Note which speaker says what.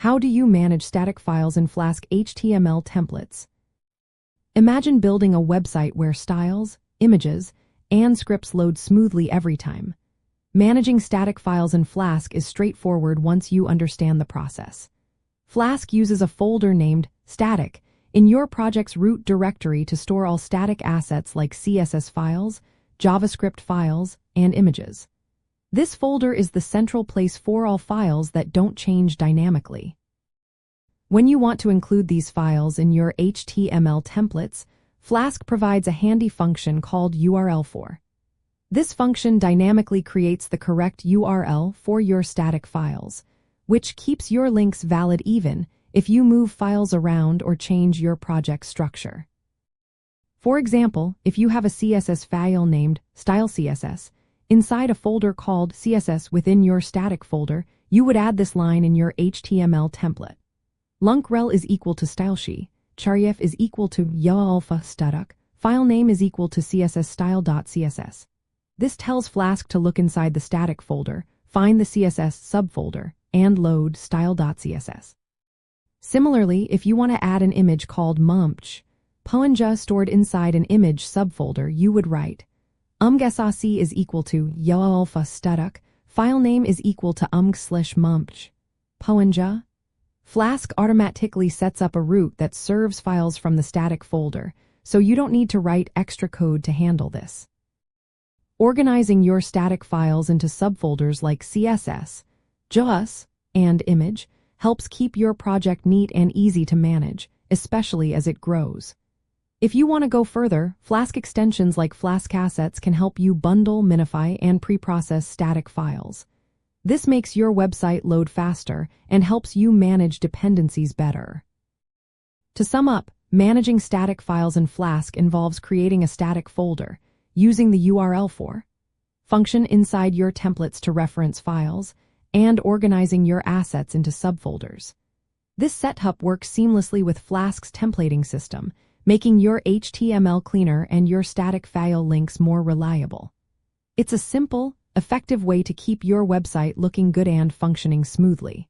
Speaker 1: How do you manage static files in Flask HTML templates? Imagine building a website where styles, images, and scripts load smoothly every time. Managing static files in Flask is straightforward once you understand the process. Flask uses a folder named static in your project's root directory to store all static assets like CSS files, JavaScript files, and images. This folder is the central place for all files that don't change dynamically. When you want to include these files in your HTML templates, Flask provides a handy function called URL for. This function dynamically creates the correct URL for your static files, which keeps your links valid even if you move files around or change your project structure. For example, if you have a CSS file named stylesheets inside a folder called CSS within your static folder, you would add this line in your HTML template. Lunkrel is equal to stylesheet, charif is equal to alpha static, file name is equal to cssstyle.css. This tells Flask to look inside the static folder, find the CSS subfolder, and load style.css. Similarly, if you want to add an image called Panja stored inside an image subfolder, you would write gesasi is equal to alpha static, file name is equal to Panja. Flask automatically sets up a route that serves files from the static folder, so you don't need to write extra code to handle this. Organizing your static files into subfolders like CSS, JS, and image helps keep your project neat and easy to manage, especially as it grows. If you want to go further, Flask extensions like Flask Assets can help you bundle, minify, and preprocess static files. This makes your website load faster and helps you manage dependencies better. To sum up, managing static files in Flask involves creating a static folder, using the URL for function inside your templates to reference files, and organizing your assets into subfolders. This setup works seamlessly with Flask's templating system, making your HTML cleaner and your static file links more reliable. It's a simple, effective way to keep your website looking good and functioning smoothly.